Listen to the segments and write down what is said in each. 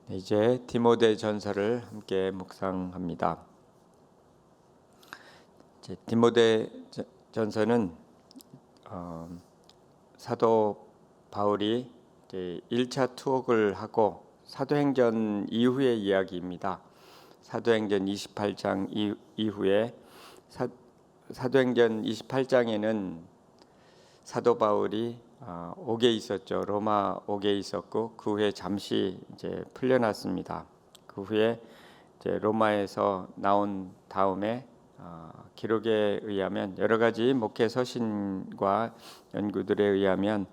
네, 이제 디모데 전서를 함께 묵상합니다. 디모데 전서는 사도 바울이 이제 1차 투옥을 하고 사도행전 이후의 이야기입니다. 사도행전 28장 이후에 사도행전 28장에는 사도 바울이 옥에 있었죠. 로마 옥에 있었고 그 후에 잠시 이제 풀려났습니다. 그 후에 이제 로마에서 나온 다음에 기록에 의하면 여러 가지 목회 서신과 연구들에 의하면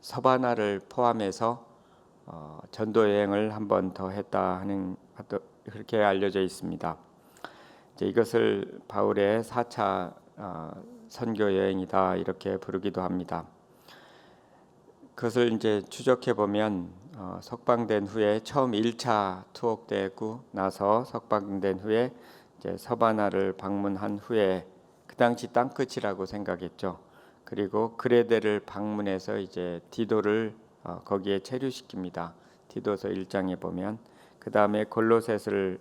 서바나를 포함해서 전도 여행을 한 번 더 했다 하는 그렇게 알려져 있습니다. 이제 이것을 바울의 4차 선교 여행이다 이렇게 부르기도 합니다. 그것을 이제 추적해 보면 석방된 후에 처음 1차 투옥되고 나서 석방된 후에 이제 서바나를 방문한 후에 그 당시 땅끝이라고 생각했죠. 그리고 그레데를 방문해서 이제 디도를 거기에 체류시킵니다. 디도서 1장에 보면 그 다음에 골로새를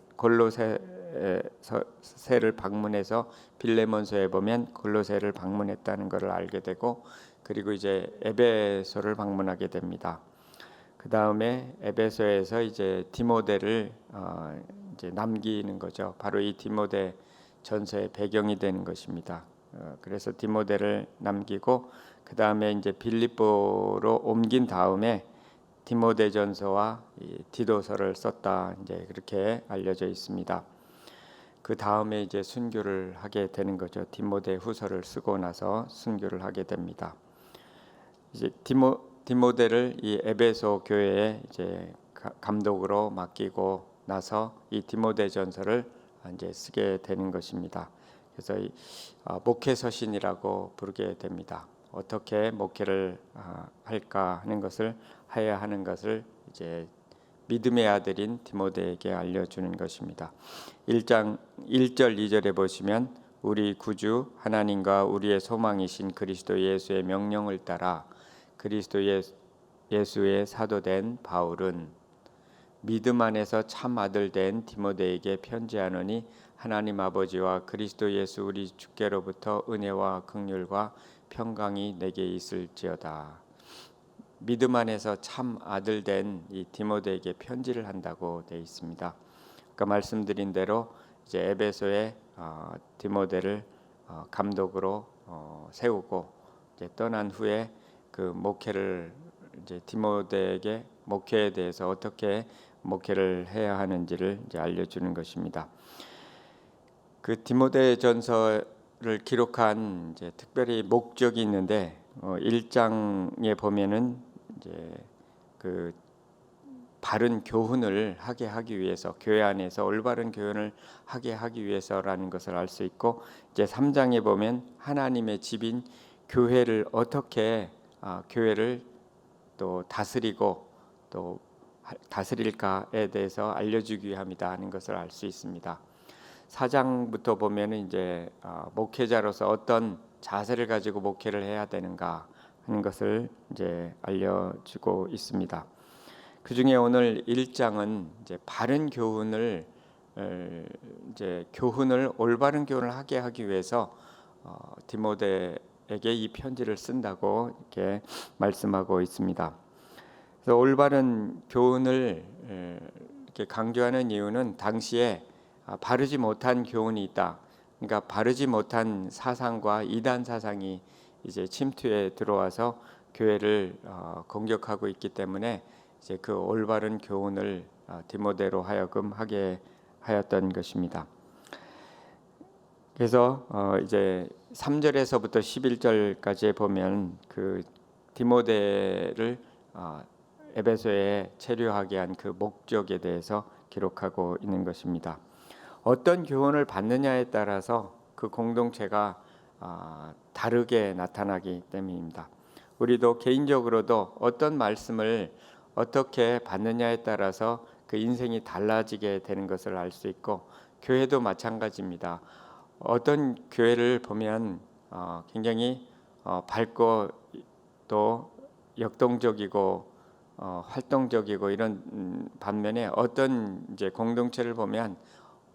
방문해서 빌레몬서에 보면 골로새를 방문했다는 것을 알게 되고 그리고 이제 에베소를 방문하게 됩니다. 그 다음에 에베소에서 이제 디모데를 이제 남기는 거죠. 바로 이 디모데 전서의 배경이 되는 것입니다. 그래서 디모데를 남기고 그 다음에 이제 빌립보로 옮긴 다음에 디모데전서와 디도서를 썼다 이제 그렇게 알려져 있습니다. 그 다음에 이제 순교를 하게 되는 거죠. 디모데후서를 쓰고 나서 순교를 하게 됩니다. 이제 디모데를 이 에베소 교회에 이제 감독으로 맡기고 나서 이 디모데전서를 이제 쓰게 되는 것입니다. 그래서 이 목회 서신이라고 부르게 됩니다. 어떻게 목회를 할까 하는 것을 해야 하는 것을 이제 믿음의 아들인 디모데에게 알려주는 것입니다. 1장 1절 2절에 보시면 우리 구주 하나님과 우리의 소망이신 그리스도 예수의 명령을 따라 그리스도 예수의 사도된 바울은 믿음 안에서 참 아들 된 디모데에게 편지하노니 하나님 아버지와 그리스도 예수 우리 주께로부터 은혜와 긍휼과 평강이 내게 있을지어다. 믿음 안에서 참 아들 된 이 디모데에게 편지를 한다고 되어 있습니다. 아까 말씀드린 대로 이제 에베소에 디모데를 감독으로 세우고 이제 떠난 후에 그 목회를 이제 디모데에게 목회에 대해서 어떻게 목회를 해야 하는지를 이제 알려주는 것입니다. 그 디모데전서를 기록한 이제 특별히 목적이 있는데 1장에 보면은 이제 그 바른 교훈을 하게 하기 위해서 교회 안에서 올바른 교훈을 하게 하기 위해서라는 것을 알 수 있고 이제 3장에 보면 하나님의 집인 교회를 어떻게 교회를 또 다스리고 또 다스릴까에 대해서 알려주기 위함이다 하는 것을 알 수 있습니다. 4장부터 보면은 이제 목회자로서 어떤 자세를 가지고 목회를 해야 되는가 하는 것을 이제 알려주고 있습니다. 그 중에 오늘 1장은 이제 바른 교훈을 이제 올바른 교훈을 하게 하기 위해서 디모데에게 이 편지를 쓴다고 이렇게 말씀하고 있습니다. 그래서 올바른 교훈을 이렇게 강조하는 이유는 당시에 바르지 못한 교훈이 있다. 그러니까 바르지 못한 사상과 이단 사상이 이제 침투에 들어와서 교회를 공격하고 있기 때문에 이제 그 올바른 교훈을 디모데로 하여금 하게 하였던 것입니다. 그래서 이제 3절에서부터 11절까지 보면 그 디모데를 에베소에 체류하게 한 그 목적에 대해서 기록하고 있는 것입니다. 어떤 교훈을 받느냐에 따라서 그 공동체가 다르게 나타나기 때문입니다. 우리도 개인적으로도 어떤 말씀을 어떻게 받느냐에 따라서 그 인생이 달라지게 되는 것을 알 수 있고 교회도 마찬가지입니다. 어떤 교회를 보면 굉장히 밝고 또 역동적이고 활동적이고 이런 반면에 어떤 이제 공동체를 보면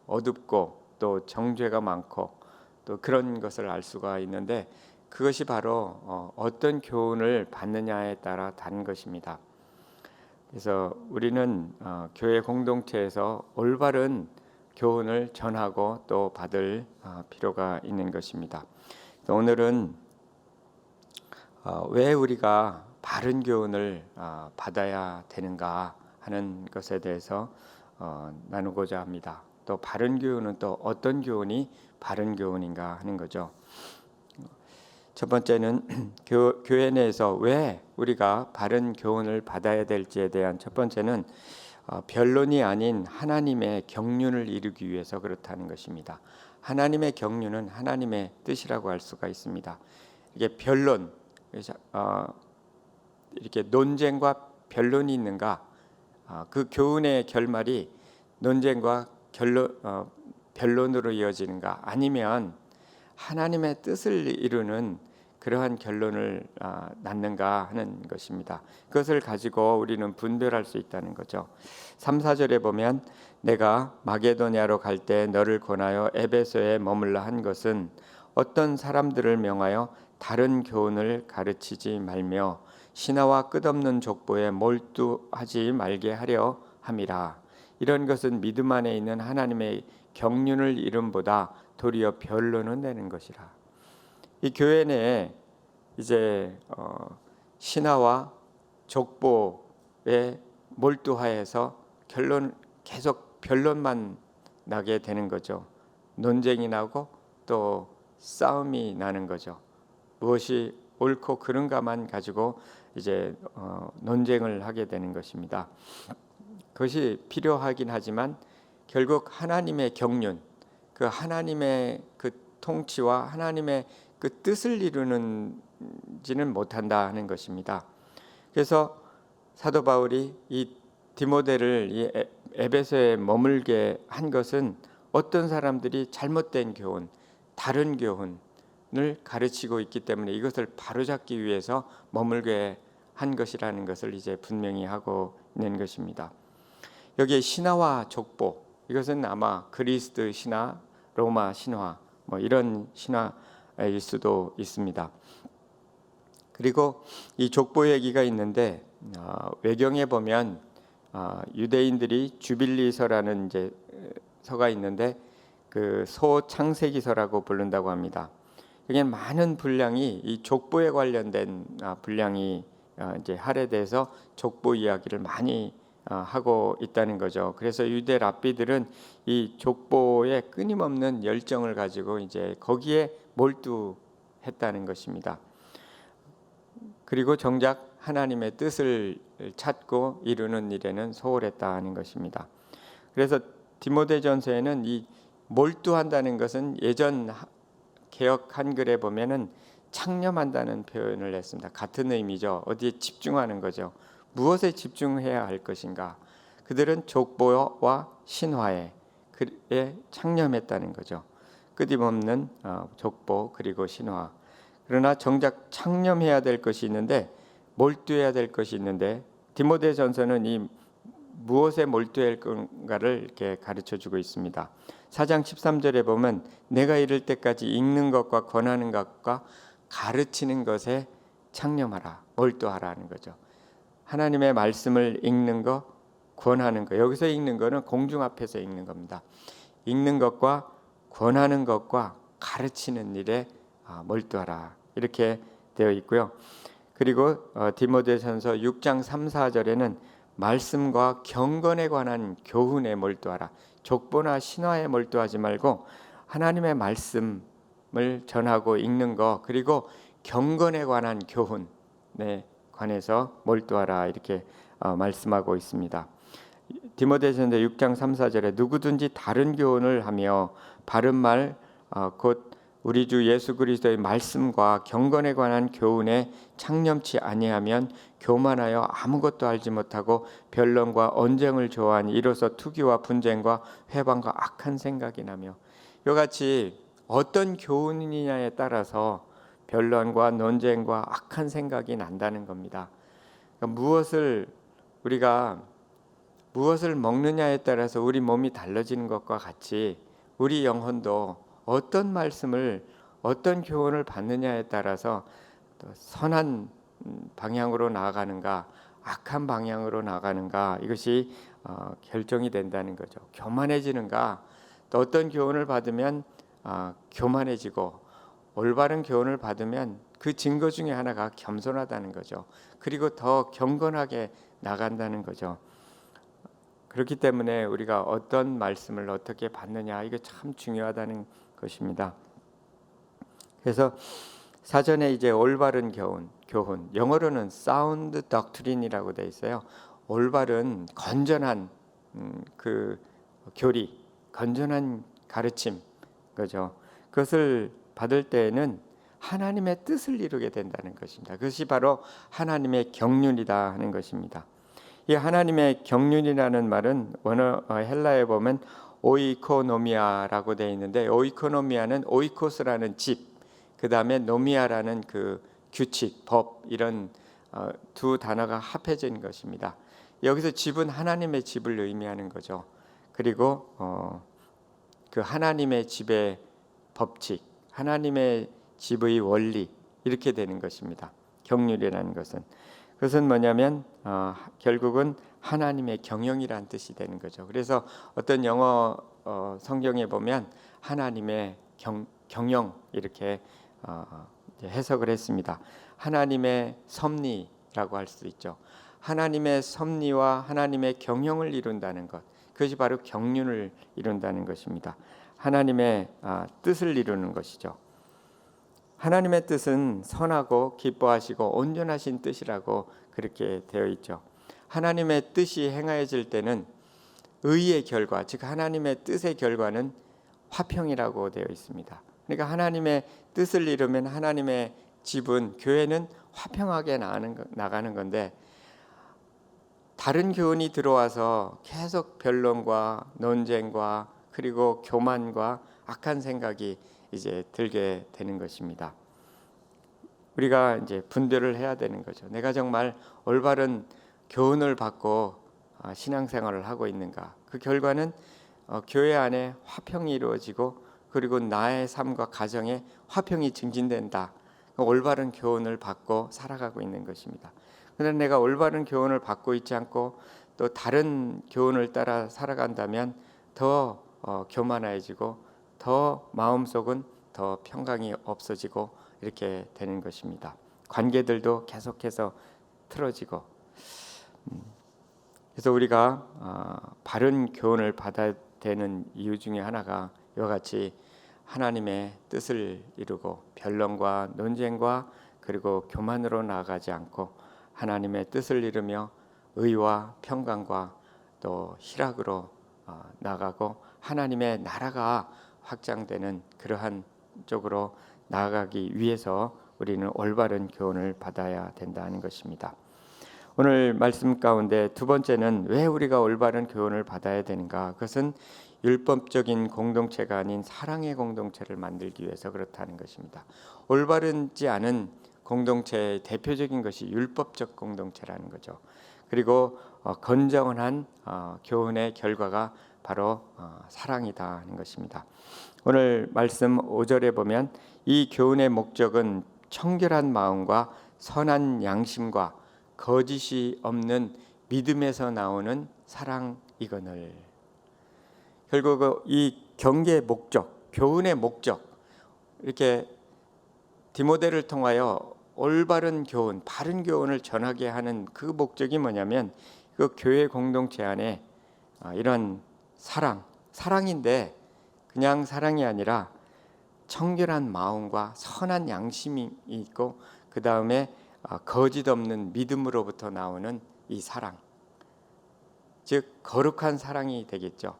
어둡고 또 정죄가 많고 또 그런 것을 알 수가 있는데, 그것이 바로 어떤 교훈을 받느냐에 따라 다른 것입니다. 그래서 우리는 교회 공동체에서 올바른 교훈을 전하고 또 받을 필요가 있는 것입니다. 오늘은 왜 우리가 바른 교훈을 받아야 되는가 하는 것에 대해서 나누고자 합니다. 또 바른 교훈은 또 어떤 교훈이 바른 교훈인가 하는 거죠. 첫 번째는 교회 내에서 왜 우리가 바른 교훈을 받아야 될지에 대한 첫 번째는 변론이 아닌 하나님의 경륜을 이루기 위해서 그렇다는 것입니다. 하나님의 경륜은 하나님의 뜻이라고 할 수가 있습니다. 이게 변론, 이렇게 논쟁과 변론이 있는가? 그 교훈의 결말이 논쟁과 변론으로 이어지는가? 아니면 하나님의 뜻을 이루는 그러한 결론을 낳는가 하는 것입니다. 그것을 가지고 우리는 분별할 수 있다는 거죠. 3, 4절에 보면 내가 마게도냐로 갈 때 너를 권하여 에베소에 머물라 한 것은 어떤 사람들을 명하여 다른 교훈을 가르치지 말며 신하와 끝없는 족보에 몰두하지 말게 하려 함이라. 이런 것은 믿음 안에 있는 하나님의 경륜을 이름보다 도리어 변론은 되는 것이라. 이 교회 내에 이제 신하와 족보에 몰두하여서 계속 변론만 나게 되는 거죠. 논쟁이 나고 또 싸움이 나는 거죠. 무엇이 옳고 그른가만 가지고 이제 논쟁을 하게 되는 것입니다. 그것이 필요하긴 하지만 결국 하나님의 경륜, 그 하나님의 그 통치와 하나님의 그 뜻을 이루는지는 못한다 하는 것입니다. 그래서 사도 바울이 이 디모데를 이 에베소에 머물게 한 것은 어떤 사람들이 잘못된 교훈, 다른 교훈을 가르치고 있기 때문에 이것을 바로잡기 위해서 머물게 한 것이라는 것을 이제 분명히 하고 있는 것입니다. 여기에 신하와 족보, 이것은 아마 그리스 신화, 로마 신화 뭐 이런 신화일 수도 있습니다. 그리고 이 족보 얘기가 있는데 외경에 보면 유대인들이 주빌리서라는 이제 서가 있는데 그 소창세기서라고 부른다고 합니다. 여기는 많은 분량이 이 족보에 관련된 분량이 이제 할애돼서 족보 이야기를 많이 하고 있다는 거죠. 그래서 유대 랍비들은 이 족보에 끊임없는 열정을 가지고 이제 거기에 몰두했다는 것입니다. 그리고 정작 하나님의 뜻을 찾고 이루는 일에는 소홀했다는 것입니다. 그래서 디모데전서에는 이 몰두한다는 것은 예전 개역 한글에 보면은 창념한다는 표현을 했습니다. 같은 의미죠. 어디에 집중하는 거죠. 무엇에 집중해야 할 것인가? 그들은 족보와 신화에 창념했다는 거죠. 끊임없는 족보 그리고 신화. 그러나 정작 창념해야 될 것이 있는데 몰두해야 될 것이 있는데 디모데전서는 이 무엇에 몰두할 건가를 이렇게 가르쳐주고 있습니다. 4장 13절에 보면 내가 이를 때까지 읽는 것과 권하는 것과 가르치는 것에 창념하라, 몰두하라는 거죠. 하나님의 말씀을 읽는 것, 권하는 것. 여기서 읽는 것은 공중 앞에서 읽는 겁니다. 읽는 것과 권하는 것과 가르치는 일에 몰두하라. 이렇게 되어 있고요. 그리고 디모데전서 6장 3, 4절에는 말씀과 경건에 관한 교훈에 몰두하라. 족보나 신화에 몰두하지 말고 하나님의 말씀을 전하고 읽는 것, 그리고 경건에 관한 교훈에 관해서 몰두하라 이렇게 말씀하고 있습니다. 디모데전서 6장 3, 4절에 누구든지 다른 교훈을 하며 바른 말 곧 우리 주 예수 그리스도의 말씀과 경건에 관한 교훈에 창념치 아니하면 교만하여 아무것도 알지 못하고 변론과 언쟁을 좋아하니 이로써 투기와 분쟁과 회방과 악한 생각이 나며, 이같이 어떤 교훈이냐에 따라서 변론과 논쟁과 악한 생각이 난다는 겁니다. 그러니까 무엇을 우리가 무엇을 먹느냐에 따라서 우리 몸이 달라지는 것과 같이 우리 영혼도 어떤 말씀을 어떤 교훈을 받느냐에 따라서 또 선한 방향으로 나아가는가 악한 방향으로 나가는가 이것이 결정이 된다는 거죠. 교만해지는가 또 어떤 교훈을 받으면 교만해지고 올바른 교훈을 받으면 그 증거 중에 하나가 겸손하다는 거죠. 그리고 더 경건하게 나간다는 거죠. 그렇기 때문에 우리가 어떤 말씀을 어떻게 받느냐 이게 참 중요하다는 것입니다. 그래서 사전에 이제 올바른 교훈 영어로는 sound doctrine이라고 돼 있어요. 올바른 건전한 그 교리, 건전한 가르침 그죠. 그것을 받을 때에는 하나님의 뜻을 이루게 된다는 것입니다. 그것이 바로 하나님의 경륜이다 하는 것입니다. 이 하나님의 경륜이라는 말은 원어 헬라에 보면 오이코노미아라고 되어 있는데 오이코노미아는 오이코스라는 집, 그 다음에 노미아라는 그 규칙, 법 이런 두 단어가 합해진 것입니다. 여기서 집은 하나님의 집을 의미하는 거죠. 그리고 그 하나님의 집의 법칙, 하나님의 집의 원리 이렇게 되는 것입니다. 경륜이라는 것은 그것은 뭐냐면 결국은 하나님의 경영이라는 뜻이 되는 거죠. 그래서 어떤 영어 성경에 보면 하나님의 경영 이렇게 해석을 했습니다. 하나님의 섭리라고 할 수도 있죠. 하나님의 섭리와 하나님의 경영을 이룬다는 것, 그것이 바로 경륜을 이룬다는 것입니다. 하나님의 뜻을 이루는 것이죠. 하나님의 뜻은 선하고 기뻐하시고 온전하신 뜻이라고 그렇게 되어 있죠. 하나님의 뜻이 행하여질 때는 의의 결과, 즉 하나님의 뜻의 결과는 화평이라고 되어 있습니다. 그러니까 하나님의 뜻을 이루면 하나님의 집은 교회는 화평하게 나가는 건데 다른 교훈이 들어와서 계속 변론과 논쟁과 그리고 교만과 악한 생각이 이제 들게 되는 것입니다. 우리가 이제 분별을 해야 되는 거죠. 내가 정말 올바른 교훈을 받고 신앙생활을 하고 있는가? 그 결과는 교회 안에 화평이 이루어지고 그리고 나의 삶과 가정에 화평이 증진된다. 올바른 교훈을 받고 살아가고 있는 것입니다. 그런데 내가 올바른 교훈을 받고 있지 않고 또 다른 교훈을 따라 살아간다면 더 교만해지고 더 마음속은 더 평강이 없어지고 이렇게 되는 것입니다. 관계들도 계속해서 틀어지고 그래서 우리가 바른 교훈을 받아야 되는 이유 중에 하나가 이와 같이 하나님의 뜻을 이루고 변론과 논쟁과 그리고 교만으로 나아가지 않고 하나님의 뜻을 이루며 의와 평강과 또 희락으로 나아가고 하나님의 나라가 확장되는 그러한 쪽으로 나아가기 위해서 우리는 올바른 교훈을 받아야 된다는 것입니다. 오늘 말씀 가운데 두 번째는 왜 우리가 올바른 교훈을 받아야 되는가? 그것은 율법적인 공동체가 아닌 사랑의 공동체를 만들기 위해서 그렇다는 것입니다. 올바르지 않은 공동체의 대표적인 것이 율법적 공동체라는 거죠. 그리고 건전한 교훈의 결과가 바로 사랑이다 하는 것입니다. 오늘 말씀 5절에 보면 이 교훈의 목적은 청결한 마음과 선한 양심과 거짓이 없는 믿음에서 나오는 사랑이거늘. 결국 이 경계의 목적, 교훈의 목적, 이렇게 디모데를 통하여 올바른 교훈, 바른 교훈을 전하게 하는 그 목적이 뭐냐면 그 교회 공동체 안에 이런 사랑인데 그냥 사랑이 아니라 청결한 마음과 선한 양심이 있고 그 다음에 거짓 없는 믿음으로부터 나오는 이 사랑, 즉 거룩한 사랑이 되겠죠.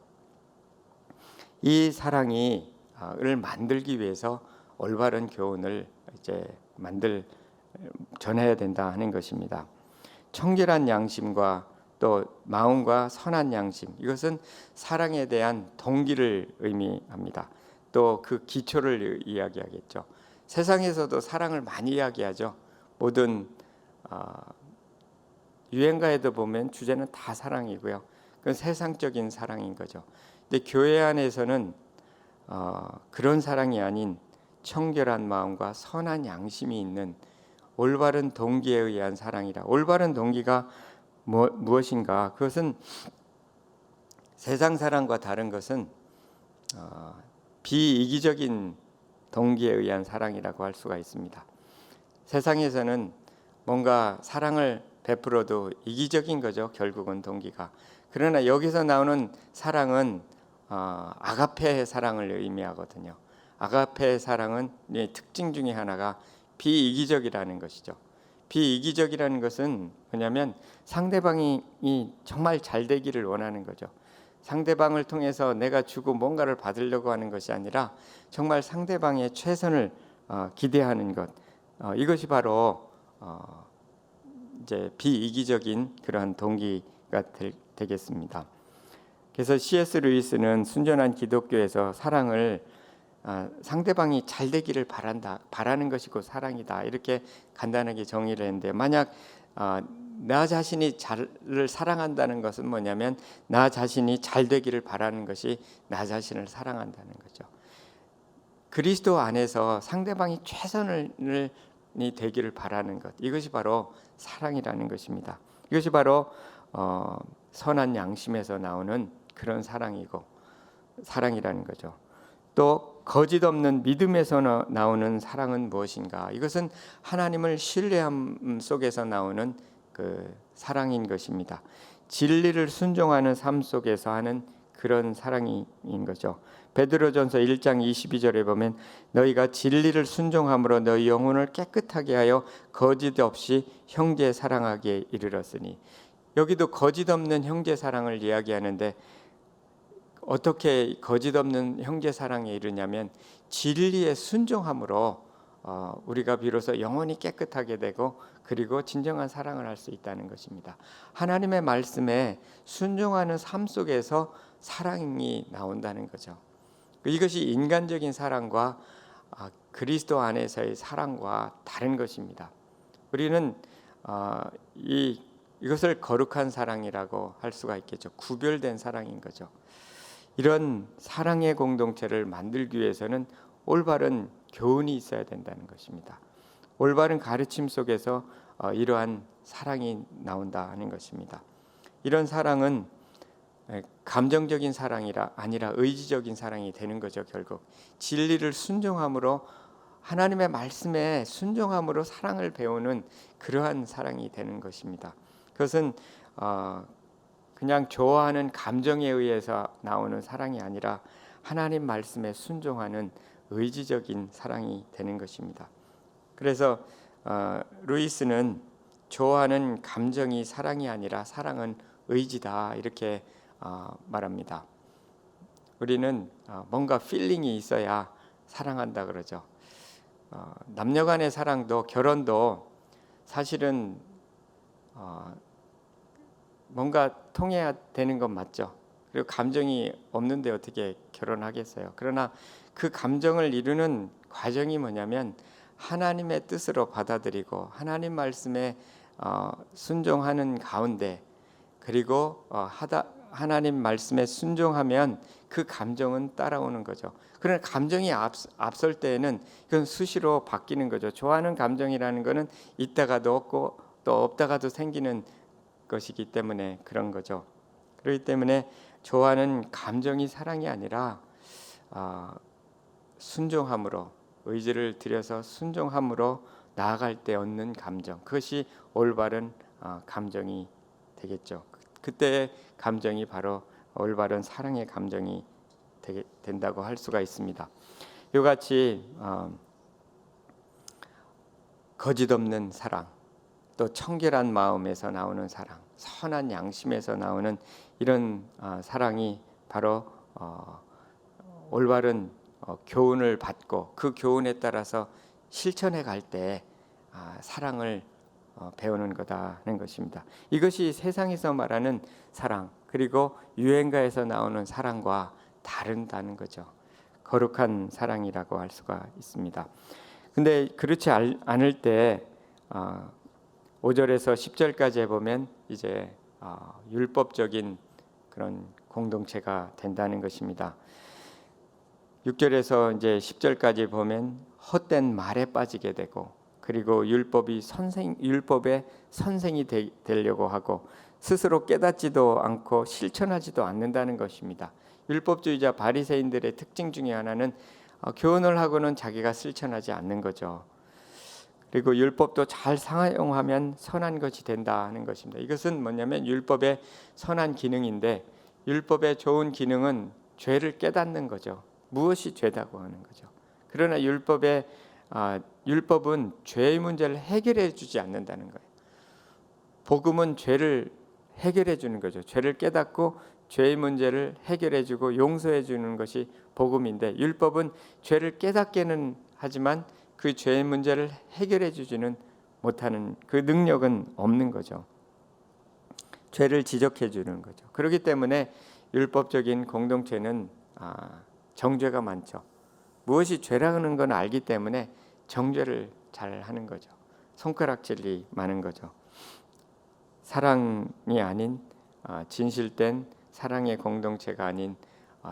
이 사랑을 만들기 위해서 올바른 교훈을 이제 전해야 된다 하는 것입니다. 청결한 양심과 또 마음과 선한 양심, 이것은 사랑에 대한 동기를 의미합니다. 또 그 기초를 이야기하겠죠. 세상에서도 사랑을 많이 이야기하죠. 모든 유행가에도 보면 주제는 다 사랑이고요. 그건 세상적인 사랑인 거죠. 근데 교회 안에서는 그런 사랑이 아닌 청결한 마음과 선한 양심이 있는 올바른 동기에 의한 사랑이라. 올바른 동기가 무엇인가? 그것은 세상 사랑과 다른 것은 비이기적인 동기에 의한 사랑이라고 할 수가 있습니다. 세상에서는 뭔가 사랑을 베풀어도 이기적인 거죠. 결국은 동기가. 그러나 여기서 나오는 사랑은 아가페의 사랑을 의미하거든요. 아가페의 사랑은 특징 중에 하나가 비이기적이라는 것이죠. 비이기적이라는 것은 뭐냐면 상대방이 정말 잘 되기를 원하는 거죠. 상대방을 통해서 내가 주고 뭔가를 받으려고 하는 것이 아니라 정말 상대방의 최선을 기대하는 것. 이것이 바로 이제 비이기적인 그러한 동기가 되겠습니다. 그래서 C.S. 루이스는 순전한 기독교에서 사랑을 상대방이 잘 되기를 바라는 것이고 사랑이다, 이렇게 간단하게 정의를 했는데, 만약 나 자신이 잘을 사랑한다는 것은 뭐냐면 나 자신이 잘 되기를 바라는 것이 나 자신을 사랑한다는 거죠. 그리스도 안에서 상대방이 최선을 되기를 바라는 것, 이것이 바로 사랑이라는 것입니다. 이것이 바로 선한 양심에서 나오는 그런 사랑이라는 거죠. 또 거짓 없는 믿음에서 나오는 사랑은 무엇인가? 이것은 하나님을 신뢰함 속에서 나오는 그 사랑인 것입니다. 진리를 순종하는 삶 속에서 하는 그런 사랑인 거죠. 베드로전서 1장 22절에 보면 너희가 진리를 순종함으로 너희 영혼을 깨끗하게 하여 거짓 없이 형제 사랑하기에 이르렀으니, 여기도 거짓 없는 형제 사랑을 이야기하는데 어떻게 거짓 없는 형제 사랑에 이르냐면 진리에 순종함으로 우리가 비로소 영혼이 깨끗하게 되고 그리고 진정한 사랑을 할 수 있다는 것입니다. 하나님의 말씀에 순종하는 삶 속에서 사랑이 나온다는 거죠. 이것이 인간적인 사랑과 그리스도 안에서의 사랑과 다른 것입니다. 우리는 이것을 거룩한 사랑이라고 할 수가 있겠죠. 구별된 사랑인 거죠. 이런 사랑의 공동체를 만들기 위해서는 올바른 교훈이 있어야 된다는 것입니다. 올바른 가르침 속에서 이러한 사랑이 나온다는 것입니다. 이런 사랑은 감정적인 사랑이라 아니라 의지적인 사랑이 되는 거죠. 결국 진리를 순종함으로, 하나님의 말씀에 순종함으로 사랑을 배우는 그러한 사랑이 되는 것입니다. 그것은 그냥 좋아하는 감정에 의해서 나오는 사랑이 아니라 하나님 말씀에 순종하는 의지적인 사랑이 되는 것입니다. 그래서 루이스는 좋아하는 감정이 사랑이 아니라 사랑은 의지다, 이렇게 말합니다. 우리는 뭔가 필링이 있어야 사랑한다 그러죠. 남녀간의 사랑도, 결혼도 사실은 뭔가 통해야 되는 건 맞죠. 그리고 감정이 없는데 어떻게 결혼하겠어요. 그러나 그 감정을 이루는 과정이 뭐냐면 하나님의 뜻으로 받아들이고 하나님 말씀에 순종하는 가운데, 그리고 하나님 말씀에 순종하면 그 감정은 따라오는 거죠. 그러나 감정이 앞설 때에는 그건 수시로 바뀌는 거죠. 좋아하는 감정이라는 거는 있다가도 없고 또 없다가도 생기는 것이기 때문에 그런 거죠. 그렇기 때문에 좋아하는 감정이 사랑이 아니라 순종함으로, 의지를 들여서 순종함으로 나아갈 때 얻는 감정, 그것이 올바른 감정이 되겠죠. 그때의 감정이 바로 올바른 사랑의 감정이 된다고 할 수가 있습니다. 이같이 거짓 없는 사랑, 또 청결한 마음에서 나오는 사랑, 선한 양심에서 나오는 이런 사랑이 바로 올바른 교훈을 받고 그 교훈에 따라서 실천해 갈 때 사랑을 배우는 거다는 것입니다. 이것이 세상에서 말하는 사랑, 그리고 유행가에서 나오는 사랑과 다른다는 거죠. 거룩한 사랑이라고 할 수가 있습니다. 근데 그렇지 않을 때 5절에서 10절까지 해보면 이제 율법적인 그런 공동체가 된다는 것입니다. 6절에서 이제 10절까지 보면 헛된 말에 빠지게 되고, 그리고 율법의 선생이 되려고 하고 스스로 깨닫지도 않고 실천하지도 않는다는 것입니다. 율법주의자 바리새인들의 특징 중에 하나는 교훈을 하고는 자기가 실천하지 않는 거죠. 그리고 율법도 잘 사용하면 선한 것이 된다 하는 것입니다. 이것은 뭐냐면 율법의 선한 기능인데, 율법의 좋은 기능은 죄를 깨닫는 거죠. 무엇이 죄다고 하는 거죠. 그러나 율법은 죄의 문제를 해결해 주지 않는다는 거예요. 복음은 죄를 해결해 주는 거죠. 죄를 깨닫고 죄의 문제를 해결해 주고 용서해 주는 것이 복음인데, 율법은 죄를 깨닫게는 하지만 그 죄의 문제를 해결해 주지는 못하는, 그 능력은 없는 거죠. 죄를 지적해 주는 거죠. 그렇기 때문에 율법적인 공동체는 정죄가 많죠. 무엇이 죄라는 건 알기 때문에 정죄를 잘 하는 거죠. 손가락질이 많은 거죠. 사랑이 아닌 진실된 사랑의 공동체가 아닌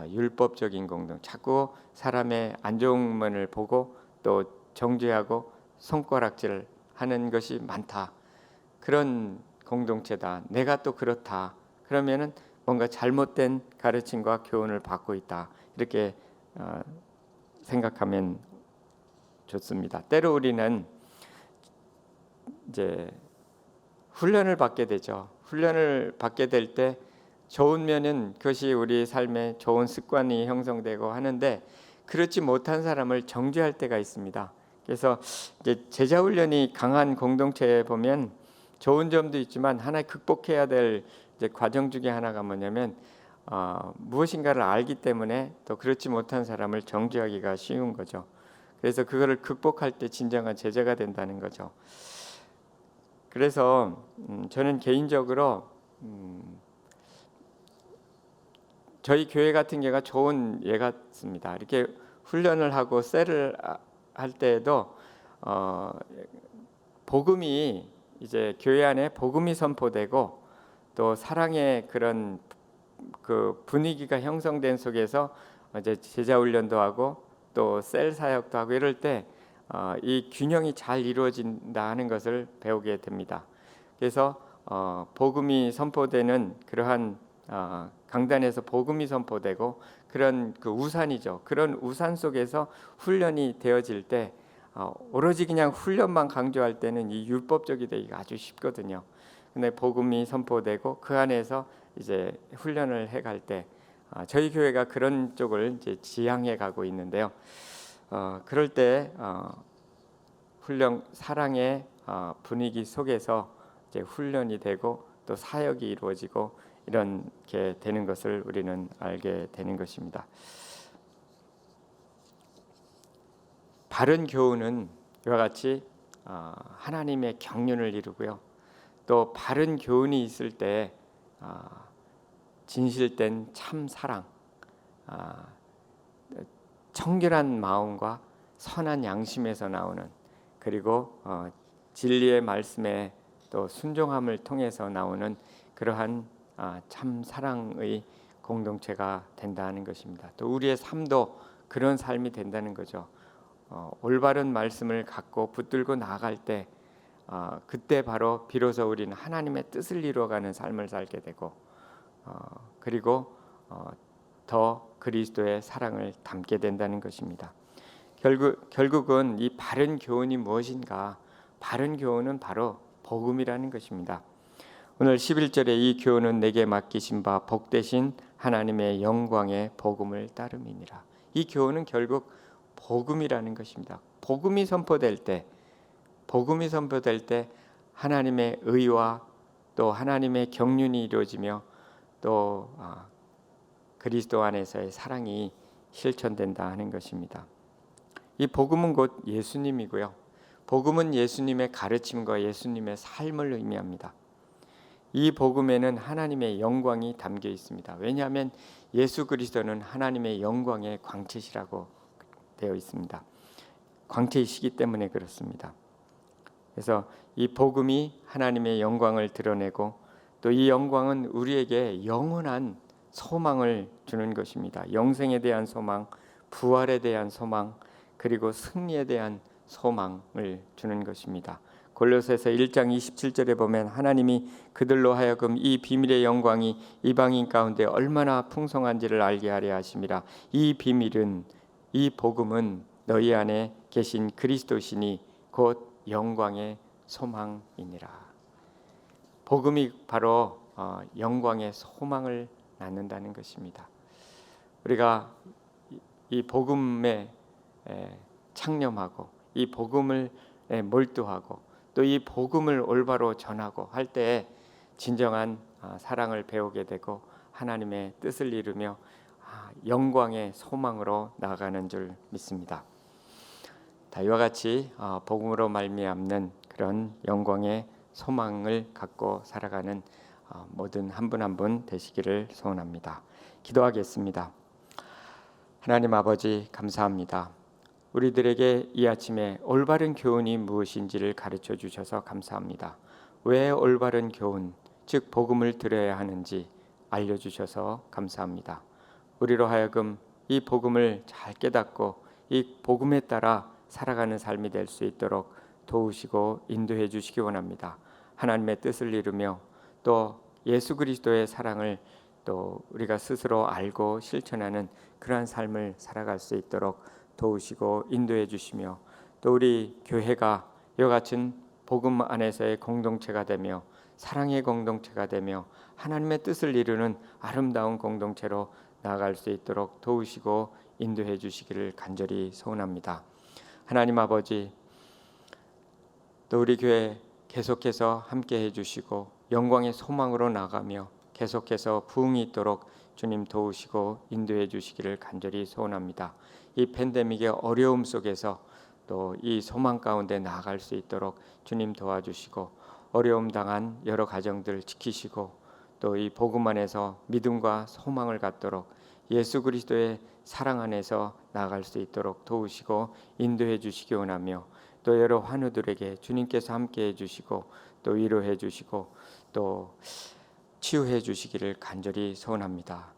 율법적인 공동, 자꾸 사람의 안 좋은 면을 보고 또 정죄하고 손가락질을 하는 것이 많다. 그런 공동체다. 내가 또 그렇다. 그러면은 뭔가 잘못된 가르침과 교훈을 받고 있다. 이렇게 생각하면 좋습니다. 때로 우리는 이제 훈련을 받게 되죠. 훈련을 받게 될 때 좋은 면은 그것이 우리 삶에 좋은 습관이 형성되고 하는데, 그렇지 못한 사람을 정죄할 때가 있습니다. 그래서 이제 제자 훈련이 강한 공동체에 보면 좋은 점도 있지만 하나 극복해야 될 이제 과정 중에 하나가 뭐냐면 무엇인가를 알기 때문에 또 그렇지 못한 사람을 정죄하기가 쉬운 거죠. 그래서 그거를 극복할 때 진정한 제자가 된다는 거죠. 그래서 저는 개인적으로 저희 교회 같은 경우가 좋은 예 같습니다. 이렇게 훈련을 하고 셀을 할 때에도 복음이 이제 교회 안에 복음이 선포되고 또 사랑의 그런 그 분위기가 형성된 속에서 이제 제자 훈련도 하고 또 셀 사역도 하고 이럴 때 이 균형이 잘 이루어진다 하는 것을 배우게 됩니다. 그래서 복음이 선포되는 그러한 강단에서 복음이 선포되고 그런 그 우산이죠. 그런 우산 속에서 훈련이 되어질 때 오로지 그냥 훈련만 강조할 때는 이 율법적이 되기가 아주 쉽거든요. 근데 복음이 선포되고 그 안에서 이제 훈련을 해갈 때 저희 교회가 그런 쪽을 이제 지향해 가고 있는데요. 그럴 때 훈련 사랑의 분위기 속에서 이제 훈련이 되고 또 사역이 이루어지고 이렇게 되는 것을 우리는 알게 되는 것입니다. 바른 교훈은 이와 같이 하나님의 경륜을 이루고요. 또 바른 교훈이 있을 때 진실된 참 사랑, 청결한 마음과 선한 양심에서 나오는, 그리고 진리의 말씀에 또 순종함을 통해서 나오는 그러한 참 사랑의 공동체가 된다는 것입니다. 또 우리의 삶도 그런 삶이 된다는 거죠. 올바른 말씀을 갖고 붙들고 나아갈 때 그때 바로 비로소 우리는 하나님의 뜻을 이루어가는 삶을 살게 되고 그리고 더 그리스도의 사랑을 담게 된다는 것입니다. 결국은 이 바른 교훈이 무엇인가? 바른 교훈은 바로 복음이라는 것입니다. 오늘 11절에 이 교훈은 내게 맡기신 바 복되신 하나님의 영광의 복음을 따름이니라. 이 교훈은 결국 복음이라는 것입니다. 복음이 선포될 때 하나님의 의와 또 하나님의 경륜이 이루어지며 또 그리스도 안에서의 사랑이 실천된다 하는 것입니다. 이 복음은 곧 예수님이고요. 복음은 예수님의 가르침과 예수님의 삶을 의미합니다. 이 복음에는 하나님의 영광이 담겨 있습니다. 왜냐하면 예수 그리스도는 하나님의 영광의 광채시라고 되어 있습니다. 광채이시기 때문에 그렇습니다. 그래서 이 복음이 하나님의 영광을 드러내고 또 이 영광은 우리에게 영원한 소망을 주는 것입니다. 영생에 대한 소망, 부활에 대한 소망, 그리고 승리에 대한 소망을 주는 것입니다. 골로새서 1장 27절에 보면 하나님이 그들로 하여금 이 비밀의 영광이 이방인 가운데 얼마나 풍성한지를 알게 하려 하심이라. 이 비밀은, 이 복음은 너희 안에 계신 그리스도시니 곧 영광의 소망이니라. 복음이 바로 영광의 소망을 낳는다는 것입니다. 우리가 이 복음에 창념하고 이 복음을 몰두하고 또 이 복음을 올바로 전하고 할 때 진정한 사랑을 배우게 되고 하나님의 뜻을 이루며 영광의 소망으로 나아가는 줄 믿습니다. 이와 같이 복음으로 말미암는 그런 영광의 소망을 갖고 살아가는 모든 한 분 한 분 되시기를 소원합니다. 기도하겠습니다. 하나님 아버지 감사합니다. 우리들에게 이 아침에 올바른 교훈이 무엇인지를 가르쳐 주셔서 감사합니다. 왜 올바른 교훈, 즉 복음을 들어야 하는지 알려주셔서 감사합니다. 우리로 하여금 이 복음을 잘 깨닫고 이 복음에 따라 살아가는 삶이 될 수 있도록 도우시고 인도해 주시기 원합니다. 하나님의 뜻을 이루며 또 예수 그리스도의 사랑을 또 우리가 스스로 알고 실천하는 그러한 삶을 살아갈 수 있도록 도우시고 인도해 주시며 또 우리 교회가 이와 같은 복음 안에서의 공동체가 되며 사랑의 공동체가 되며 하나님의 뜻을 이루는 아름다운 공동체로 나아갈 수 있도록 도우시고 인도해 주시기를 간절히 소원합니다. 하나님 아버지, 또 우리 교회 계속해서 함께 해주시고 영광의 소망으로 나가며 계속해서 부흥이 있도록 주님 도우시고 인도해 주시기를 간절히 소원합니다. 이 팬데믹의 어려움 속에서 또 이 소망 가운데 나아갈 수 있도록 주님 도와주시고 어려움 당한 여러 가정들 지키시고 또 이 복음 안에서 믿음과 소망을 갖도록 예수 그리스도의 사랑 안에서 나아갈 수 있도록 도우시고 인도해 주시기 원하며 또 여러 환우들에게 주님께서 함께 해주시고 또 위로해 주시고 또 치유해 주시기를 간절히 소원합니다.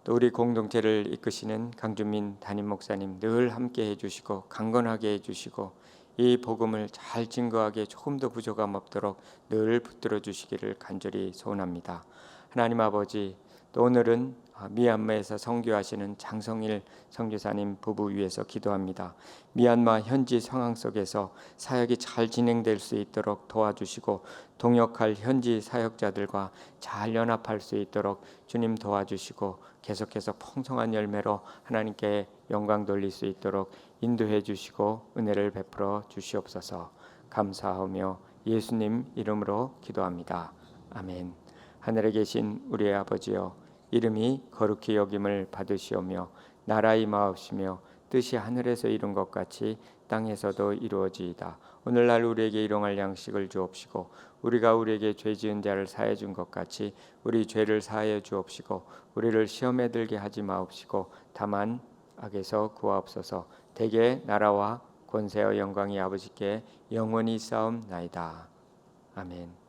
또 우리 공동체를 이끄시는 강준민 담임 목사님 늘 함께 해주시고 강건하게 해주시고 이 복음을 잘 증거하기에 조금 더 부족함 없도록 늘 붙들어 주시기를 간절히 소원합니다. 하나님 아버지, 또 오늘은 미얀마에서 선교하시는 장성일 선교사님 부부 위해서 기도합니다. 미얀마 현지 상황 속에서 사역이 잘 진행될 수 있도록 도와주시고 동역할 현지 사역자들과 잘 연합할 수 있도록 주님 도와주시고 계속해서 풍성한 열매로 하나님께 영광 돌릴 수 있도록 인도해 주시고 은혜를 베풀어 주시옵소서. 감사하며 예수님 이름으로 기도합니다. 아멘. 하늘에 계신 우리의 아버지여, 이름이 거룩히 여김을 받으시오며 나라의 임하옵시며 뜻이 하늘에서 이룬 것 같이 땅에서도 이루어지이다. 오늘날 우리에게 일용할 양식을 주옵시고 우리가 우리에게 죄 지은 자를 사해 준 것 같이 우리 죄를 사하여 주옵시고 우리를 시험에 들게 하지 마옵시고 다만 악에서 구하옵소서. 대개 나라와 권세와 영광이 아버지께 영원히 싸움나이다. 아멘.